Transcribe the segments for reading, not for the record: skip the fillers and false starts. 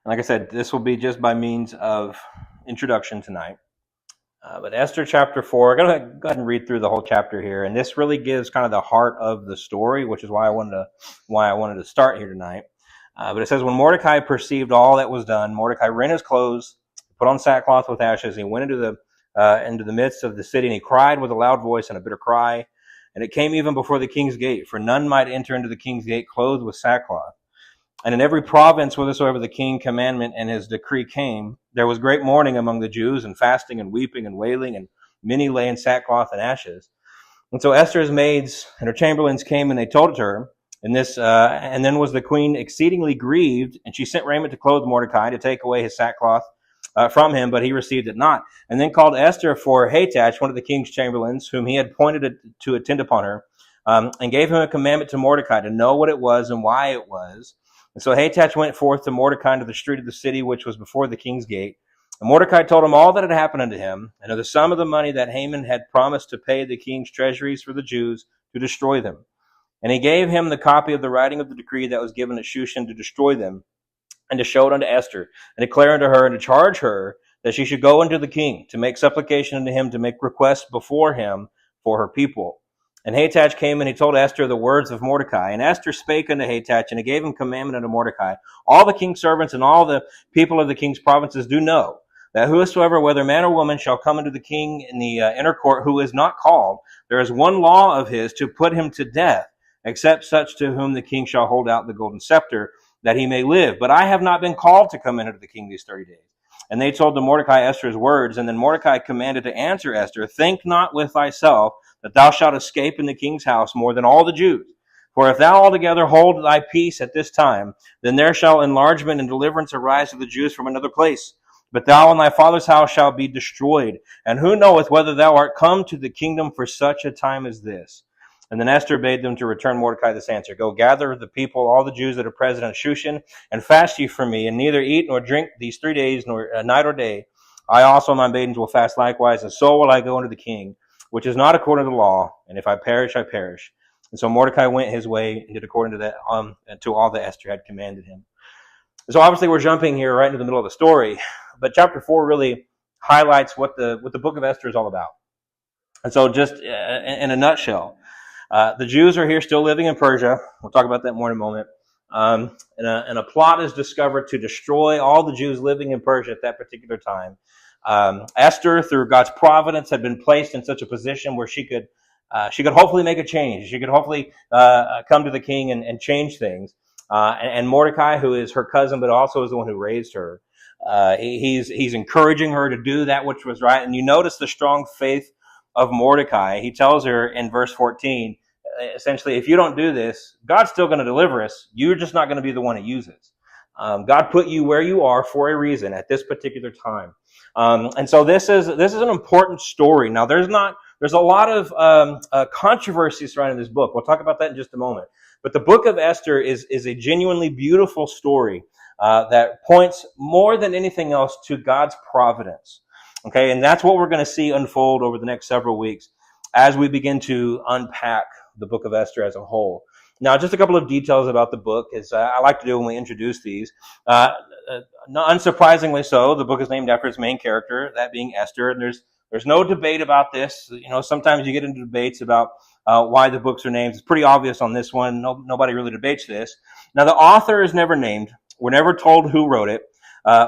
And like I said, this will be just by means of introduction tonight. But Esther chapter 4, I'm going to go ahead and read through the whole chapter here. And this really gives kind of the heart of the story, which is why I wanted to start here tonight. But it says, when Mordecai perceived all that was done, Mordecai rent his clothes, put on sackcloth with ashes, and he went into the midst of the city, and he cried with a loud voice and a bitter cry. And it came even before the king's gate, for none might enter into the king's gate clothed with sackcloth. And in every province whithersoever the king commandment and his decree came, there was great mourning among the Jews, and fasting and weeping and wailing, and many lay in sackcloth and ashes. And so Esther's maids and her chamberlains came, and they told it to her. And then was the queen exceedingly grieved, and she sent raiment to clothe Mordecai, to take away his sackcloth from him, but he received it not. And then called Esther for Hatach, one of the king's chamberlains, whom he had appointed to attend upon her, and gave him a commandment to Mordecai to know what it was and why it was. And so Hatach went forth to Mordecai into the street of the city, which was before the king's gate. And Mordecai told him all that had happened unto him, and of the sum of the money that Haman had promised to pay the king's treasuries for the Jews to destroy them. And he gave him the copy of the writing of the decree that was given at Shushan to destroy them, and to show it unto Esther, and declare unto her, and to charge her that she should go unto the king, to make supplication unto him, to make request before him for her people. And Hatach came, and he told Esther the words of Mordecai. And Esther spake unto Hatach, and he gave him commandment unto Mordecai. All the king's servants and all the people of the king's provinces do know that whosoever, whether man or woman, shall come unto the king in the inner court, who is not called, there is one law of his, to put him to death, except such to whom the king shall hold out the golden scepter, that he may live. But I have not been called to come in unto the king these 30 days. And they told to Mordecai Esther's words. And then Mordecai commanded to answer Esther, think not with thyself that thou shalt escape in the king's house more than all the Jews. For if thou altogether hold thy peace at this time, then there shall enlargement and deliverance arise to the Jews from another place. But thou and thy father's house shall be destroyed. And who knoweth whether thou art come to the kingdom for such a time as this? And then Esther bade them to return Mordecai this answer. Go gather the people, all the Jews that are present at Shushan, and fast ye for me, and neither eat nor drink these 3 days, nor night or day. I also and my maidens will fast likewise, and so will I go unto the king, which is not according to the law, and if I perish, I perish. And so Mordecai went his way and did according to that, to all that Esther had commanded him. So obviously we're jumping here right into the middle of the story, but chapter 4 really highlights what the book of Esther is all about. And so just in a nutshell, the Jews are here still living in Persia. We'll talk about that more in a moment. And a plot is discovered to destroy all the Jews living in Persia at that particular time. Esther, through God's providence, had been placed in such a position where she could hopefully make a change. She could hopefully come to the king and change things. And Mordecai, who is her cousin, but also is the one who raised her, he's encouraging her to do that which was right. And you notice the strong faith of Mordecai. He tells her in verse 14, essentially, if you don't do this, God's still going to deliver us. You're just not going to be the one he uses. God put you where you are for a reason at this particular time. And so this is an important story. Now, there's a lot of controversy surrounding this book. We'll talk about that in just a moment. But the book of Esther is a genuinely beautiful story that points more than anything else to God's providence. Okay, and that's what we're going to see unfold over the next several weeks as we begin to unpack the book of Esther as a whole. Now, just a couple of details about the book, as I like to do when we introduce these. Unsurprisingly so, the book is named after its main character, that being Esther, and there's no debate about this. You know, sometimes you get into debates about why the books are named. It's pretty obvious on this one. Nobody really debates this. Now, the author is never named. We're never told who wrote it.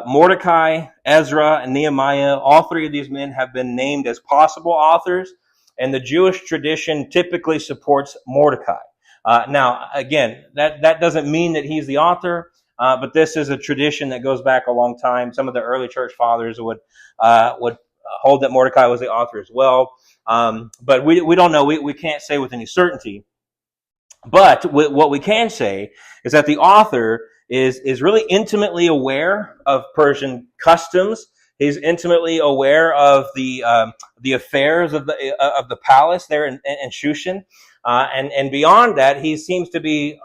Mordecai, Ezra, and Nehemiah, all three of these men have been named as possible authors, and the Jewish tradition typically supports Mordecai. Now, again, that doesn't mean that he's the author, but this is a tradition that goes back a long time. Some of the early church fathers would hold that Mordecai was the author as well, but we don't know. We can't say with any certainty. But what we can say is that the author is really intimately aware of Persian customs. He's intimately aware of the affairs of the palace there in Shushan. And beyond that, he seems to be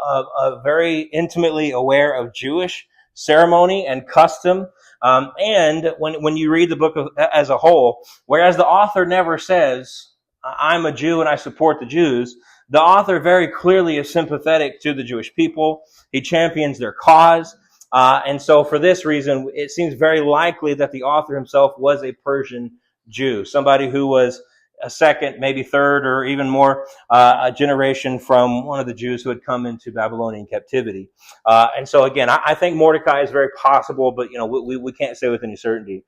very intimately aware of Jewish ceremony and custom. And when you read the book as a whole, whereas the author never says, I'm a Jew and I support the Jews, the author very clearly is sympathetic to the Jewish people. He champions their cause. And so for this reason, it seems very likely that the author himself was a Persian Jew, somebody who was a second, maybe third, or even more a generation from one of the Jews who had come into Babylonian captivity. And so again, I think Mordecai is very possible, but we can't say with any certainty.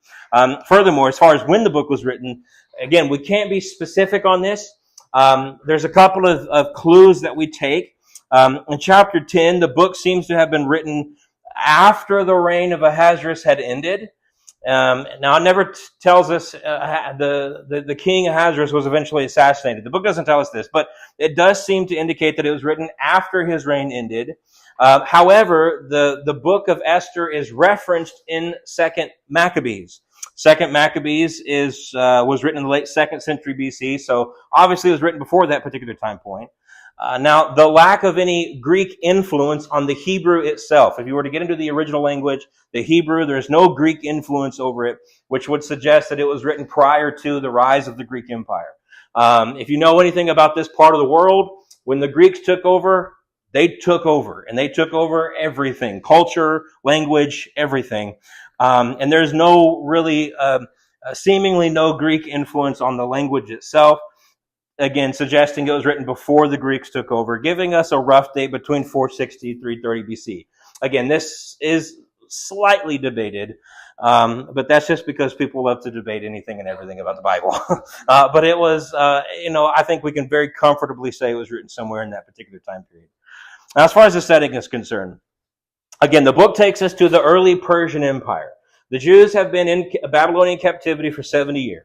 Furthermore, as far as when the book was written, again, we can't be specific on this. There's a couple of clues that we take. In chapter 10, the book seems to have been written after the reign of Ahasuerus had ended. Now, it never tells us the king Ahasuerus was eventually assassinated. The book doesn't tell us this, but it does seem to indicate that it was written after his reign ended. However, the book of Esther is referenced in Second Maccabees. Second Maccabees was written in the late 2nd century BC, so obviously it was written before that particular time point. Now, the lack of any Greek influence on the Hebrew itself, if you were to get into the original language, the Hebrew, there's no Greek influence over it, which would suggest that it was written prior to the rise of the Greek Empire. If you know anything about this part of the world, when the Greeks took over, they took over, and they took over everything, culture, language, everything. And there's seemingly no Greek influence on the language itself. Again, suggesting it was written before the Greeks took over, giving us a rough date between 460 and 330 BC. Again, this is slightly debated, but that's just because people love to debate anything and everything about the Bible. But it was, I think we can very comfortably say it was written somewhere in that particular time period. Now, as far as the setting is concerned, again, the book takes us to the early Persian Empire. The Jews have been in Babylonian captivity for 70 years.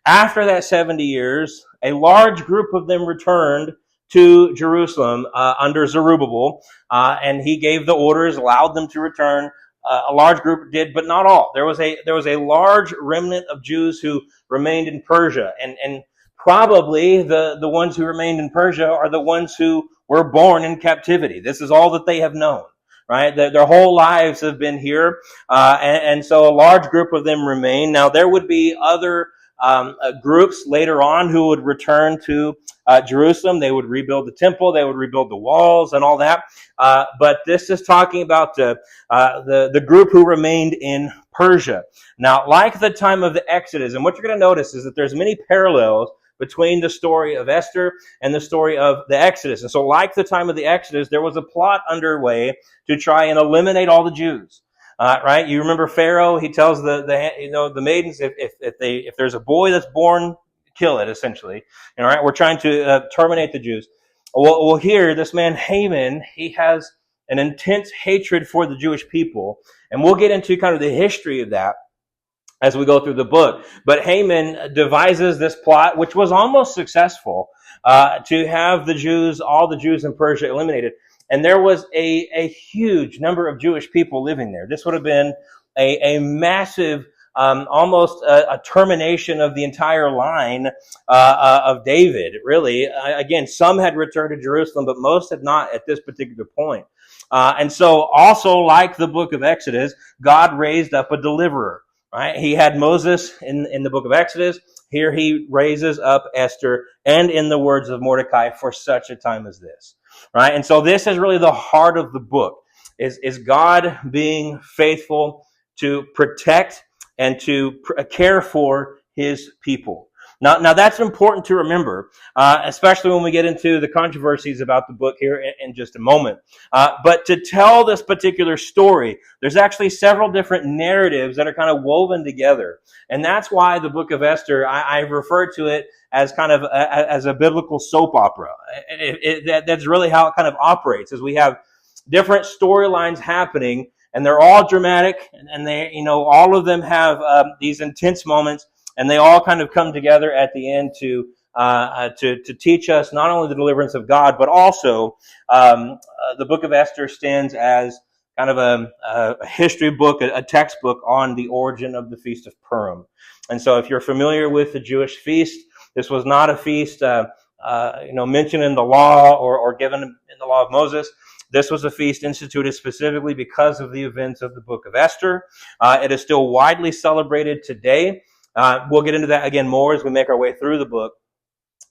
After that 70 years, a large group of them returned to Jerusalem under Zerubbabel, and he gave the orders, allowed them to return. A large group did, but not all. There was a large remnant of Jews who remained in Persia, and probably the ones who remained in Persia are the ones who were born in captivity. This is all that they have known, right? Their whole lives have been here, and so a large group of them remain. Now, there would be other groups later on who would return to Jerusalem. They would rebuild the temple, they would rebuild the walls and all that. But this is talking about the group who remained in Persia. Now, like the time of the Exodus, and what you're going to notice is that there's many parallels between the story of Esther and the story of the Exodus. And so like the time of the Exodus, there was a plot underway to try and eliminate all the Jews. Right? You remember Pharaoh? He tells the maidens, if there's a boy that's born, kill it, essentially. All right? We're trying to terminate the Jews. Well, here, this man Haman, he has an intense hatred for the Jewish people. And we'll get into kind of the history of that as we go through the book. But Haman devises this plot, which was almost successful, to have all the Jews in Persia eliminated. And there was a huge number of Jewish people living there. This would have been a massive, almost a termination of the entire line of David, really. Again, some had returned to Jerusalem, but most had not at this particular point. And so also, like the book of Exodus, God raised up a deliverer. Right? He had Moses in the book of Exodus. Here he raises up Esther, and in the words of Mordecai, for such a time as this. Right? And so this is really the heart of the book, is God being faithful to protect and to care for his people. Now that's important to remember, especially when we get into the controversies about the book here in just a moment. But to tell this particular story, there's actually several different narratives that are kind of woven together. And that's why the book of Esther, I refer to it as kind of as a biblical soap opera. That's really how it kind of operates, is we have different storylines happening, and they're all dramatic, and they, all of them have these intense moments. And they all kind of come together at the end to teach us not only the deliverance of God, but also the book of Esther stands as kind of a history book, a textbook on the origin of the Feast of Purim. And so if you're familiar with the Jewish feast, this was not a feast mentioned in the law or given in the law of Moses. This was a feast instituted specifically because of the events of the book of Esther. It is still widely celebrated today. We'll get into that again more as we make our way through the book.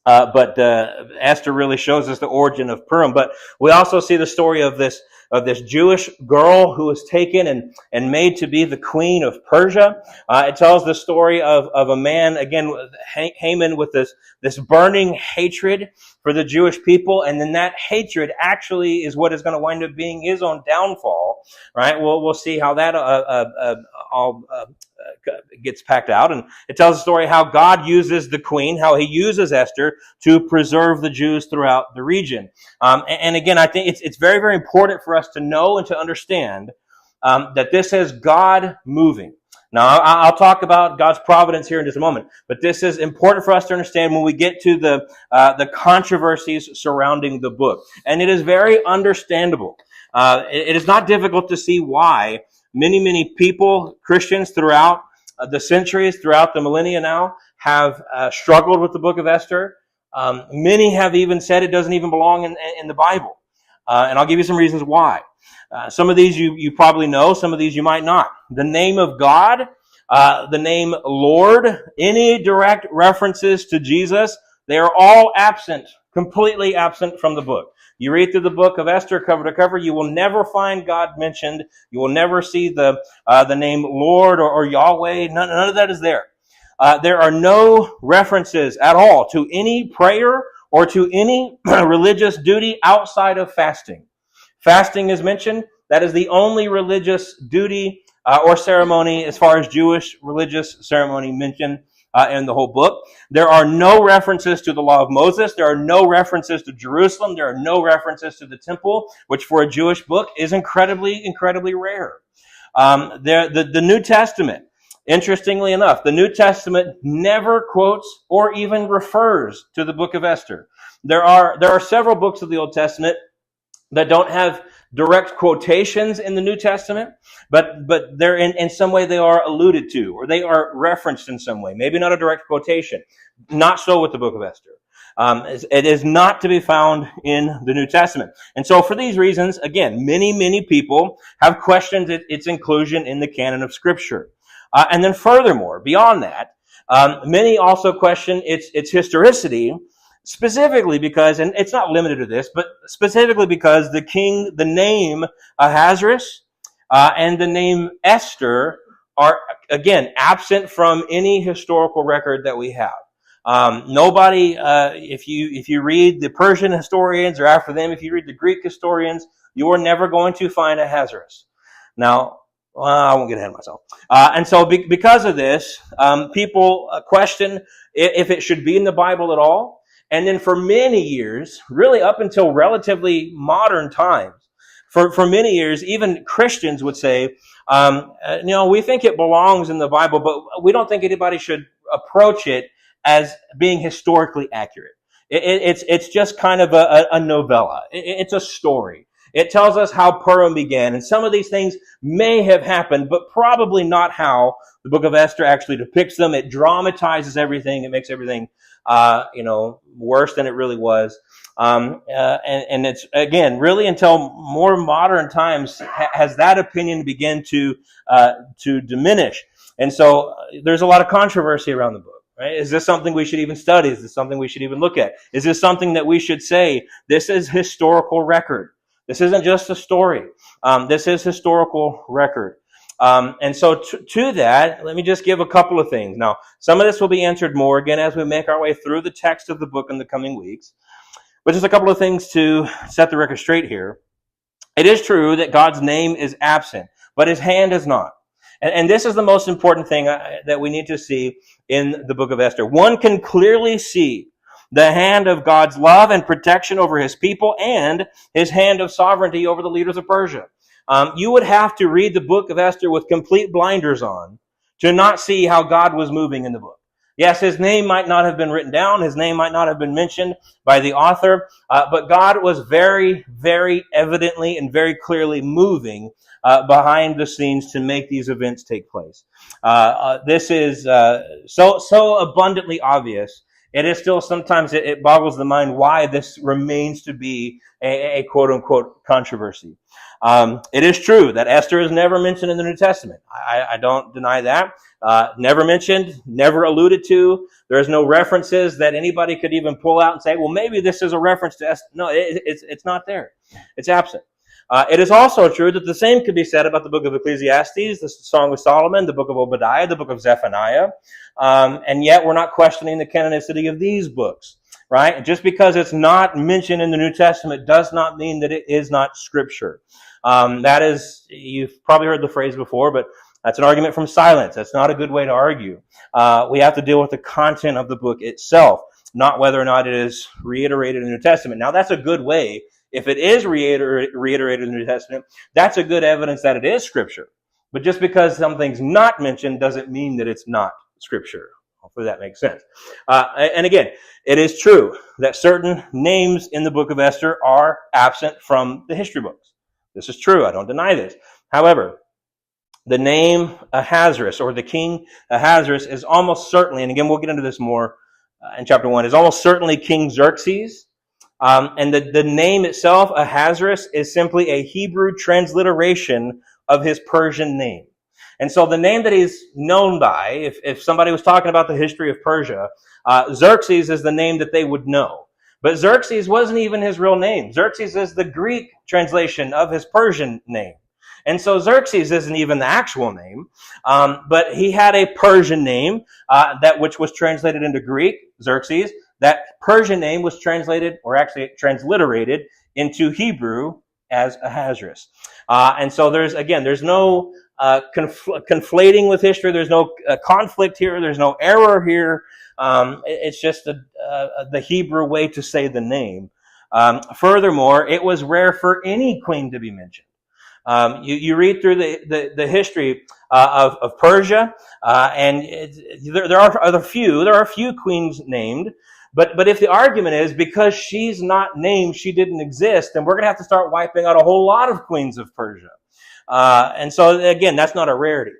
But Esther really shows us the origin of Purim. But we also see the story of this this Jewish girl who was taken and made to be the queen of Persia. It tells the story of a man, again, Haman, with this burning hatred for the Jewish people, and then that hatred actually is what is going to wind up being his own downfall. Right? We'll see how that all gets packed out. And it tells the story how God uses the queen, how he uses Esther to preserve the Jews throughout the region. And again, I think it's very, very important for us to know and to understand that this is God moving. Now, I'll talk about God's providence here in just a moment, but this is important for us to understand when we get to the controversies surrounding the book. And it is very understandable. It is not difficult to see why many people, Christians throughout the centuries, throughout the millennia now, have struggled with the book of Esther. Many have even said it doesn't even belong in the Bible. And I'll give you some reasons why. Some of these you probably know, some of these you might not. The name of God, the name Lord, any direct references to Jesus, they are all absent, completely absent from the book. You read through the book of Esther cover to cover, you will never find God mentioned. You will never see the name Lord or Yahweh. None of that is there. There are no references at all to any prayer or to any religious duty outside of fasting. Fasting is mentioned. That is the only religious duty or ceremony as far as Jewish religious ceremony mentioned in the whole book. There are no references to the law of Moses. There are no references to Jerusalem. There are no references to the temple, which for a Jewish book is incredibly, incredibly rare. The New Testament, interestingly enough, the New Testament never quotes or even refers to the book of Esther. There are several books of the Old Testament that don't have direct quotations in the New Testament, but they're in some way they are alluded to, or they are referenced in some way. Maybe not a direct quotation. Not so with the book of Esther. It is not to be found in the New Testament. And so for these reasons, again, many people have questioned its inclusion in the canon of Scripture. And then furthermore, beyond that, many also question its historicity, specifically because, and it's not limited to this, but specifically because the name Ahasuerus and the name Esther are, again, absent from any historical record that we have. Nobody, if you read the Persian historians, or after them, if you read the Greek historians, you are never going to find Ahasuerus. Now, I won't get ahead of myself. And so because of this, people question if it should be in the Bible at all. And then for many years, really up until relatively modern times, for many years, even Christians would say, we think it belongs in the Bible, but we don't think anybody should approach it as being historically accurate. It's just kind of a novella. It's a story. It tells us how Purim began, and some of these things may have happened, but probably not how the book of Esther actually depicts them. It dramatizes everything. It makes everything, worse than it really was. And it's, again, really until more modern times has that opinion begun to diminish. And so there's a lot of controversy around the book. Right? Is this something we should even study? Is this something we should even look at? Is this something that we should say, this is historical record? This isn't just a story. This is historical record. And so to that, let me just give a couple of things. Now, some of this will be answered more, again, as we make our way through the text of the book in the coming weeks. But just a couple of things to set the record straight here. It is true that God's name is absent, but his hand is not. And this is the most important thing that we need to see in the book of Esther. One can clearly see the hand of God's love and protection over his people and his hand of sovereignty over the leaders of Persia. You would have to read the book of Esther with complete blinders on to not see how God was moving in the book. Yes, his name might not have been written down. His name might not have been mentioned by the author. But God was very, very evidently and very clearly moving behind the scenes to make these events take place. This is so abundantly obvious. It is still sometimes it boggles the mind why this remains to be a quote-unquote controversy. It is true that Esther is never mentioned in the New Testament. I don't deny that. Never mentioned, never alluded to. There's no references that anybody could even pull out and say, well, maybe this is a reference to Esther. No, it's not there. It's absent. It is also true that the same could be said about the book of Ecclesiastes, the Song of Solomon, the book of Obadiah, the book of Zephaniah, and yet we're not questioning the canonicity of these books, right? Just because it's not mentioned in the New Testament does not mean that it is not Scripture. That is, you've probably heard the phrase before, but that's an argument from silence. That's not a good way to argue. We have to deal with the content of the book itself, not whether or not it is reiterated in the New Testament. Now, that's a good way. If it is reiterated in the New Testament, that's a good evidence that it is Scripture. But just because something's not mentioned doesn't mean that it's not Scripture. Hopefully that makes sense. And again, it is true that certain names in the book of Esther are absent from the history books. This is true. I don't deny this. However, the name Ahasuerus, or the king Ahasuerus, is almost certainly, and again, we'll get into this more in chapter 1, is almost certainly King Xerxes. And the name itself, Ahasuerus, is simply a Hebrew transliteration of his Persian name. And so the name that he's known by, if somebody was talking about the history of Persia, Xerxes is the name that they would know. But Xerxes wasn't even his real name. Xerxes is the Greek translation of his Persian name. And so Xerxes isn't even the actual name, but he had a Persian name which was translated into Greek, Xerxes. That Persian name was translated, or actually transliterated, into Hebrew as Ahasuerus. And so there's no conflating with history. There's no conflict here. There's no error here. It's just the Hebrew way to say the name. Furthermore, it was rare for any queen to be mentioned. You read through the history of Persia, and there are a few queens named. But if the argument is because she's not named, she didn't exist, then we're going to have to start wiping out a whole lot of queens of Persia. And so, again, that's not a rarity.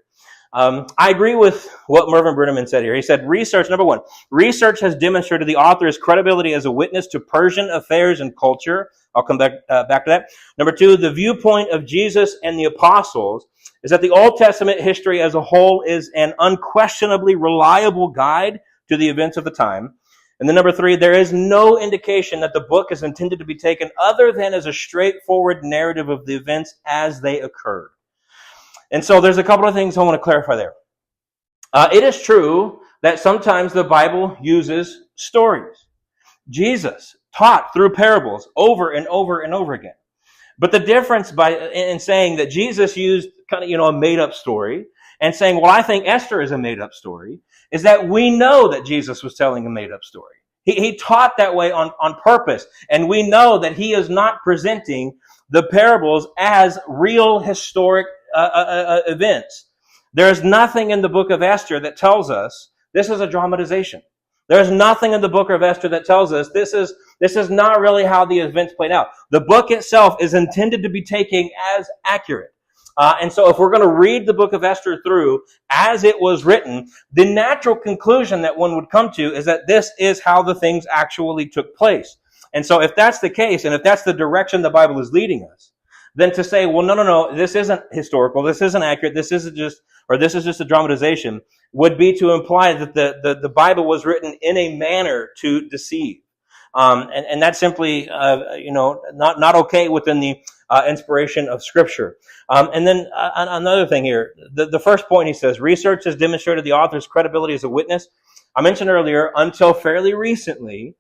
I agree with what Mervyn Brenneman said here. He said, number one, research has demonstrated the author's credibility as a witness to Persian affairs and culture. I'll come back to that. Number two, the viewpoint of Jesus and the apostles is that the Old Testament history as a whole is an unquestionably reliable guide to the events of the time. And then number three, there is no indication that the book is intended to be taken other than as a straightforward narrative of the events as they occurred. And so there's a couple of things I want to clarify there. It is true that sometimes the Bible uses stories. Jesus taught through parables over and over and over again. But the difference in saying that Jesus used kind of, a made-up story and saying, well, I think Esther is a made-up story, is that we know that Jesus was telling a made-up story. He taught that way on purpose. And we know that he is not presenting the parables as real historic events. There is nothing in the book of Esther that tells us this is a dramatization. There's nothing in the book of Esther that tells us this is not really how the events played out. The book itself is intended to be taken as accurate. And so if we're going to read the book of Esther through as it was written, the natural conclusion that one would come to is that this is how the things actually took place. And so if that's the case, and if that's the direction the Bible is leading us, then to say, well, no, this isn't historical, this isn't accurate, this is just a dramatization, would be to imply that the Bible was written in a manner to deceive. And that's simply, not okay within the inspiration of Scripture. And then another thing here, the first point he says, research has demonstrated the author's credibility as a witness. I mentioned earlier, until fairly recently,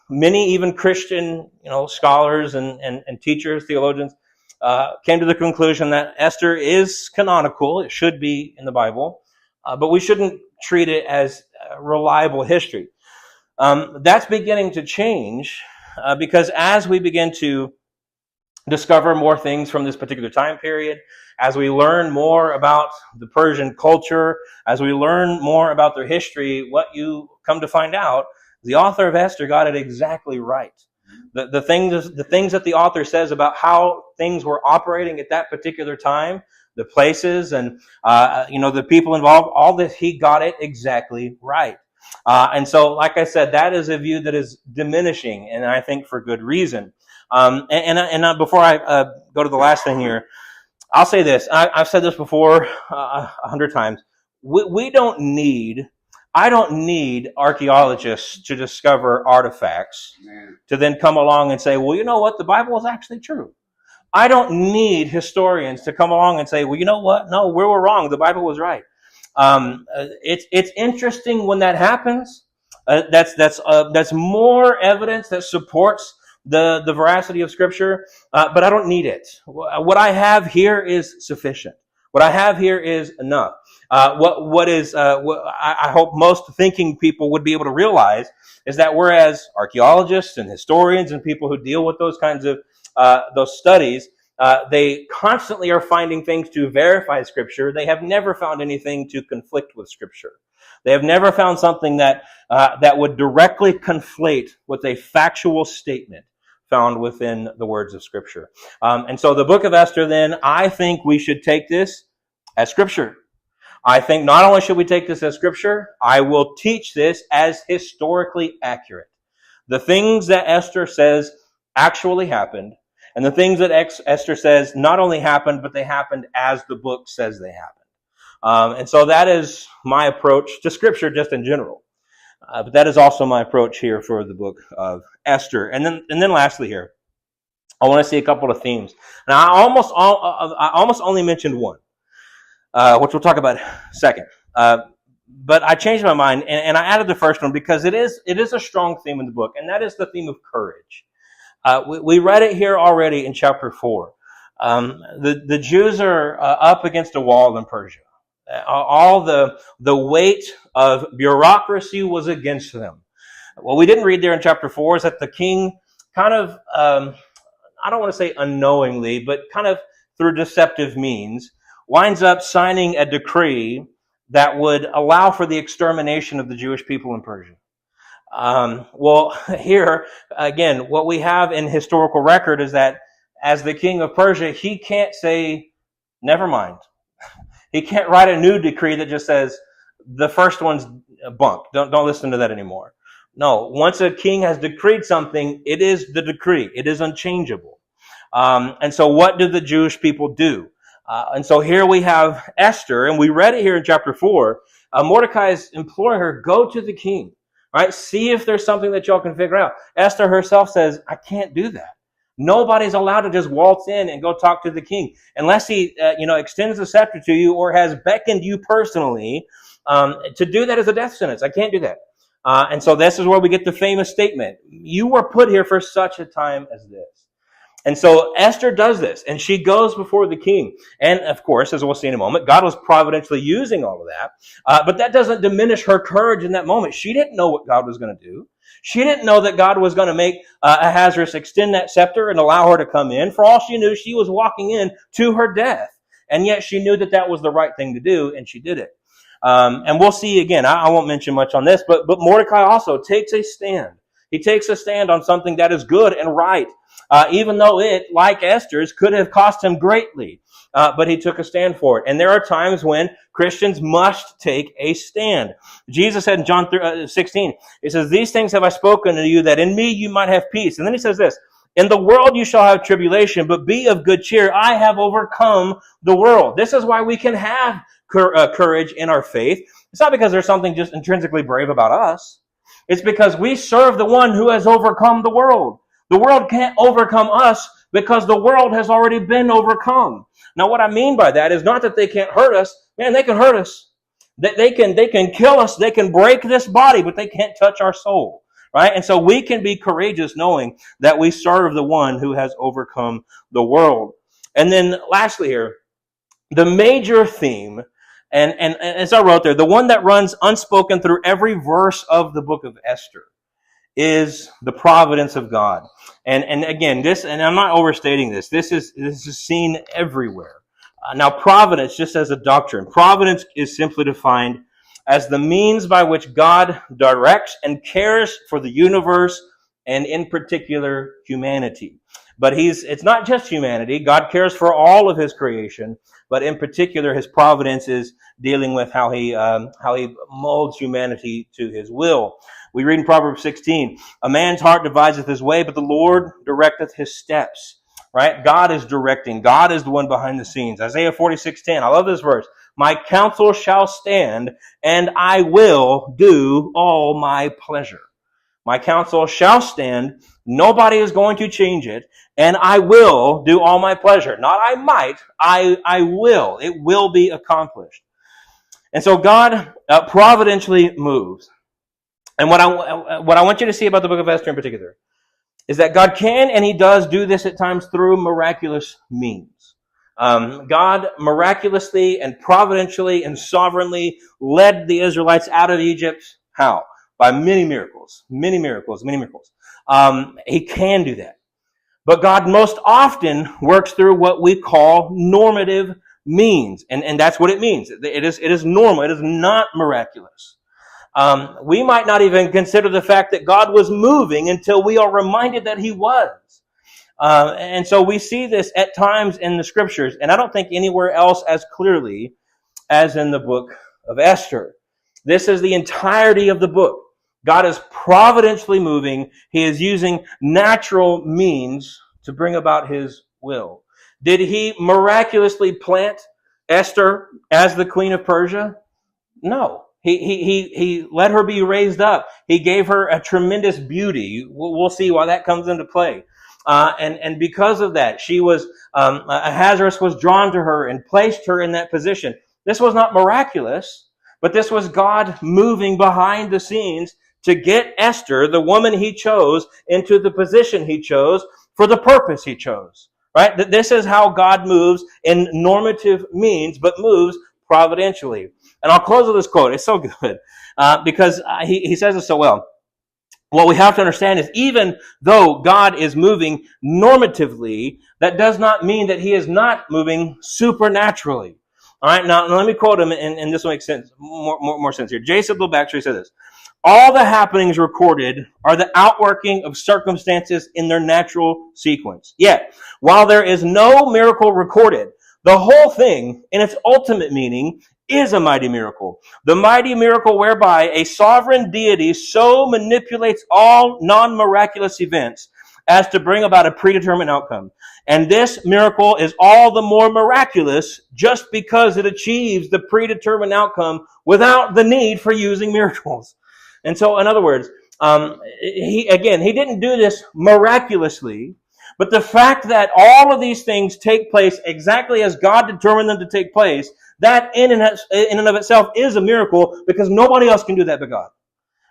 many even Christian, scholars and teachers, theologians, came to the conclusion that Esther is canonical. It should be in the Bible, but we shouldn't treat it as reliable history. That's beginning to change because as we begin to discover more things from this particular time period, as we learn more about the Persian culture, as we learn more about their history, what you come to find out, the author of Esther got it exactly right. The things that the author says about how things were operating at that particular time, the places and the people involved, all this, he got it exactly right. And so, like I said, that is a view that is diminishing, and I think for good reason. And before I go to the last thing here, I'll say this. I've said this before 100 times. I don't need archaeologists to discover artifacts to then come along and say, well, you know what? The Bible is actually true. I don't need historians to come along and say, well, you know what? No, we were wrong. The Bible was right. It's interesting when that happens. That's more evidence that supports the veracity of Scripture. But I don't need it. What I have here is sufficient. What I have here is enough. What I hope most thinking people would be able to realize is that whereas archaeologists and historians and people who deal with those kinds of those studies, they constantly are finding things to verify Scripture, they have never found anything to conflict with Scripture. They have never found something that would directly conflate with a factual statement found within the words of Scripture. And so the book of Esther, then, I think we should take this as Scripture. I think not only should we take this as Scripture, I will teach this as historically accurate. The things that Esther says actually happened, and the things that Esther says not only happened, but they happened as the book says they happened. And so that is my approach to Scripture just in general. But that is also my approach here for the book of Esther. And then lastly here, I want to see a couple of themes. Now, I almost only mentioned one, which we'll talk about second. But I changed my mind, and I added the first one because it is a strong theme in the book, and that is the theme of courage. We read it here already in chapter 4. The Jews are up against a wall in Persia. All the weight of bureaucracy was against them. What we didn't read there in chapter 4 is that the king kind of, I don't want to say unknowingly, but kind of through deceptive means, winds up signing a decree that would allow for the extermination of the Jewish people in Persia. Well, here, again, what we have in historical record is that as the king of Persia, he can't say, never mind. He can't write a new decree that just says, the first one's bunk. Don't listen to that anymore. No, once a king has decreed something, it is the decree. It is unchangeable. And so what do the Jewish people do? And so here we have Esther, and we read it here in chapter 4. Mordecai is imploring her, go to the king. Right? See if there's something that y'all can figure out. Esther herself says, I can't do that. Nobody's allowed to just waltz in and go talk to the king unless he, extends the scepter to you or has beckoned you personally. To do that is a death sentence. I can't do that. And so this is where we get the famous statement. You were put here for such a time as this. And so Esther does this, and she goes before the king. And of course, as we'll see in a moment, God was providentially using all of that. But that doesn't diminish her courage in that moment. She didn't know what God was going to do. She didn't know that God was going to make Ahasuerus extend that scepter and allow her to come in. For all she knew, she was walking in to her death. And yet she knew that that was the right thing to do, and she did it. And we'll see again. I won't mention much on this, but Mordecai also takes a stand. He takes a stand on something that is good and right. Even though it, like Esther's, could have cost him greatly. But he took a stand for it. And there are times when Christians must take a stand. Jesus said in John 16, he says, these things have I spoken to you, that in me you might have peace. And then he says this, in the world you shall have tribulation, but be of good cheer. I have overcome the world. This is why we can have courage in our faith. It's not because there's something just intrinsically brave about us. It's because we serve the one who has overcome the world. The world can't overcome us because the world has already been overcome. Now, what I mean by that is not that they can't hurt us. Man, they can hurt us. They can kill us. They can break this body, but they can't touch our soul. Right? And so we can be courageous knowing that we serve the one who has overcome the world. And then lastly here, the major theme, and as I wrote there, the one that runs unspoken through every verse of the book of Esther, is the providence of God. And again, this, and I'm not overstating this, this is seen everywhere. Now, providence, just as a doctrine, providence is simply defined as the means by which God directs and cares for the universe, and in particular, humanity. But it's not just humanity. God cares for all of his creation, but in particular, his providence is dealing with how he molds humanity to his will. We read in Proverbs 16, a man's heart deviseth his way, but the Lord directeth his steps. Right? God is directing. God is the one behind the scenes. Isaiah 46:10. I love this verse. My counsel shall stand, and I will do all my pleasure. My counsel shall stand, Nobody is going to change it, and I will do all my pleasure. Not I might, I will. It will be accomplished. And so God providentially moves. And what I want you to see about the book of Esther in particular is that God can and he does do this at times through miraculous means. God miraculously and providentially and sovereignly led the Israelites out of Egypt. How? By many miracles. Many miracles, many miracles. He can do that. But God most often works through what we call normative means. And that's what it means. It is normal. It is not miraculous. We might not even consider the fact that God was moving until we are reminded that he was. And so we see this at times in the scriptures, and I don't think anywhere else as clearly as in the book of Esther. This is the entirety of the book. God is providentially moving. He is using natural means to bring about his will. Did he miraculously plant Esther as the queen of Persia? No. He let her be raised up. He gave her a tremendous beauty. We'll see why that comes into play. And because of that, she was, Ahasuerus was drawn to her and placed her in that position. This was not miraculous, but this was God moving behind the scenes to get Esther, the woman he chose, into the position he chose for the purpose he chose. Right? This is how God moves in normative means, but moves providentially. And I'll close with this quote. It's so good because he says it so well. What we have to understand is even though God is moving normatively, that does not mean that he is not moving supernaturally. All right, now let me quote him, and this will make sense, more sense here. Jason Bill Baxter said this: all the happenings recorded are the outworking of circumstances in their natural sequence. Yet, while there is no miracle recorded, the whole thing, in its ultimate meaning, is a mighty miracle. The mighty miracle whereby a sovereign deity so manipulates all non-miraculous events as to bring about a predetermined outcome. And this miracle is all the more miraculous just because it achieves the predetermined outcome without the need for using miracles. And so, in other words, he didn't do this miraculously, but the fact that all of these things take place exactly as God determined them to take place, that in and of itself is a miracle, because nobody else can do that but God.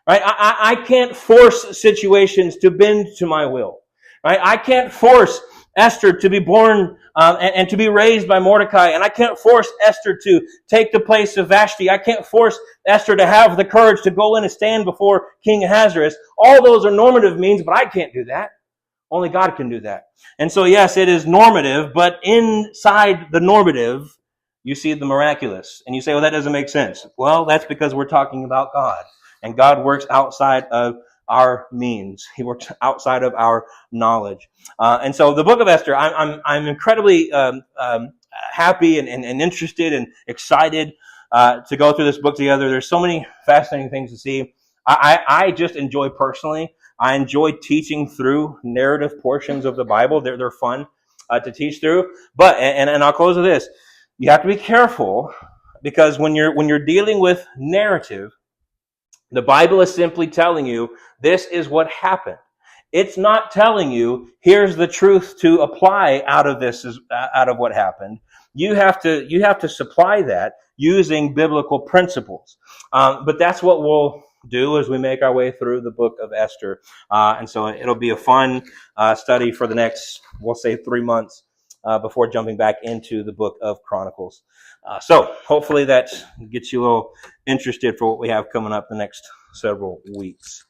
Right? I can't force situations to bend to my will. Right? I can't force Esther to be born and to be raised by Mordecai, and I can't force Esther to take the place of Vashti. I can't force Esther to have the courage to go in and stand before King Ahasuerus. All those are normative means, but I can't do that. Only God can do that. And so, yes, it is normative, but inside the normative, you see the miraculous. And you say, well, that doesn't make sense. Well, that's because we're talking about God. And God works outside of our means. He works outside of our knowledge. And so the book of Esther, I'm incredibly happy and interested and excited to go through this book together. There's so many fascinating things to see. I just enjoy personally. I enjoy teaching through narrative portions of the Bible. They're fun to teach through. But and I'll close with this: you have to be careful, because when you're dealing with narrative, the Bible is simply telling you this is what happened. It's not telling you here's the truth to apply out of this, out of what happened. You have to supply that using biblical principles. But that's what we'll do as we make our way through the book of Esther. And so it'll be a fun study for the next, we'll say, 3 months before jumping back into the book of Chronicles. So hopefully that gets you a little interested for what we have coming up the next several weeks.